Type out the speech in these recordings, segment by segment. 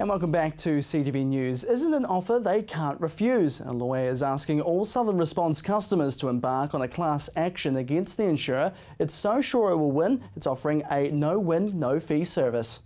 And welcome back to CTV News. Isn't an offer they can't refuse? A lawyer is asking all Southern Response customers to embark on a class action against the insurer. It's so sure it will win, it's offering a no-win, no-fee service.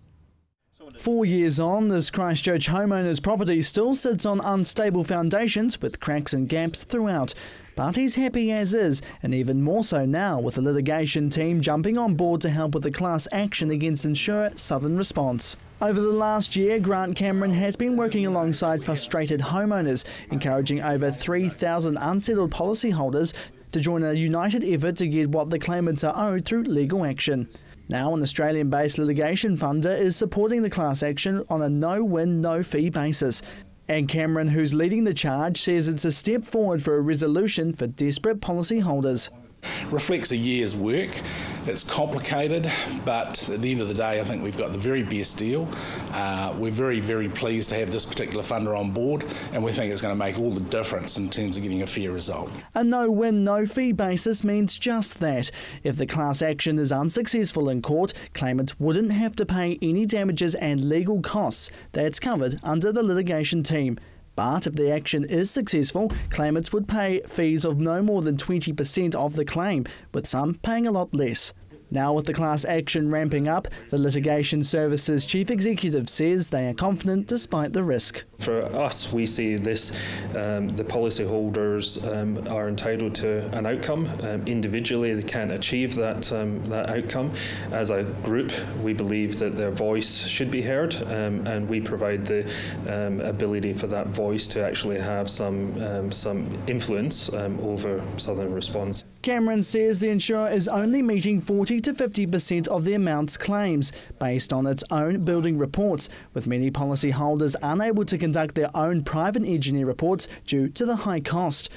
4 years on, this Christchurch homeowner's property still sits on unstable foundations with cracks and gaps throughout. But he's happy as is, and even more so now with the litigation team jumping on board to help with the class action against insurer Southern Response. Over the last year, Grant Cameron has been working alongside frustrated homeowners, encouraging over 3,000 unsettled policyholders to join a united effort to get what the claimants are owed through legal action. Now, an Australian-based litigation funder is supporting the class action on a no-win, no-fee basis. And Cameron, who's leading the charge, says it's a step forward for a resolution for desperate policyholders. Reflects a year's work. It's complicated, but at the end of the day, I think we've got the very best deal. We're very, very pleased to have this particular funder on board, and we think it's going to make all the difference in terms of getting a fair result. A no-win, no-fee basis means just that. If the class action is unsuccessful in court, claimants wouldn't have to pay any damages and legal costs. That's covered under the litigation team. But if the action is successful, claimants would pay fees of no more than 20% of the claim, with some paying a lot less. Now, with the class action ramping up, the Litigation Services Chief Executive says they are confident despite the risk. For us, we see this, the policyholders are entitled to an outcome. Individually, they can't achieve that outcome. As a group, we believe that their voice should be heard, and we provide the ability for that voice to actually have some influence over Southern Response. Cameron says the insurer is only meeting 40 to 50% of the amount's claims based on its own building reports, with many policyholders unable to conduct their own private engineer reports due to the high cost.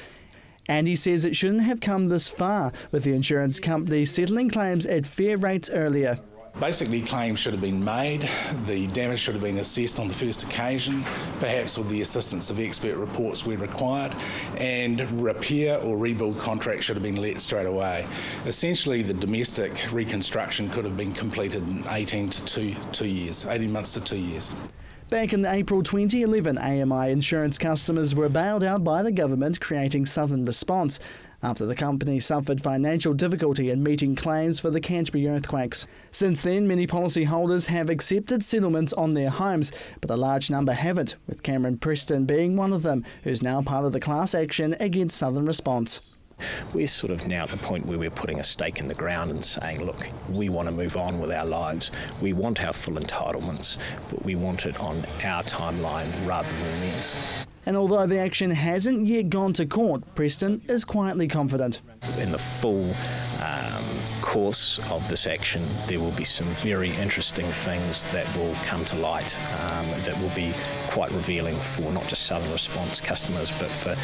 And he says it shouldn't have come this far, with the insurance company settling claims at fair rates earlier. Basically, claims should have been made, the damage should have been assessed on the first occasion, perhaps with the assistance of expert reports where required, and repair or rebuild contracts should have been let straight away. Essentially, the domestic reconstruction could have been completed in 18 months to 2 years. Back in April 2011, AMI insurance customers were bailed out by the government, creating Southern Response, after the company suffered financial difficulty in meeting claims for the Canterbury earthquakes. Since then, many policyholders have accepted settlements on their homes, but a large number haven't, with Cameron Preston being one of them, who's now part of the class action against Southern Response. We're sort of now at the point where we're putting a stake in the ground and saying, look, we want to move on with our lives. We want our full entitlements, but we want it on our timeline rather than theirs. And although the action hasn't yet gone to court, Preston is quietly confident. In the full course of this action, there will be some very interesting things that will come to light that will be quite revealing for not just Southern Response customers, but for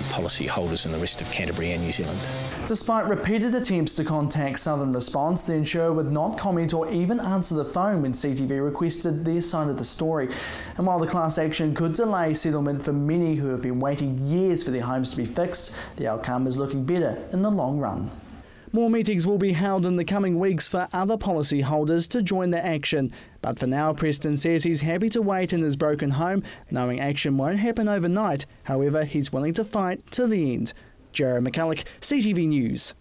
policy holders in the rest of Canterbury and New Zealand. Despite repeated attempts to contact Southern Response, the insurer would not comment or even answer the phone when CTV requested their side of the story. And while the class action could delay settlement for many who have been waiting years for their homes to be fixed, the outcome is looking better in the long run. More meetings will be held in the coming weeks for other policyholders to join the action. But for now, Preston says he's happy to wait in his broken home, knowing action won't happen overnight. However, he's willing to fight to the end. Jared McCulloch, CTV News.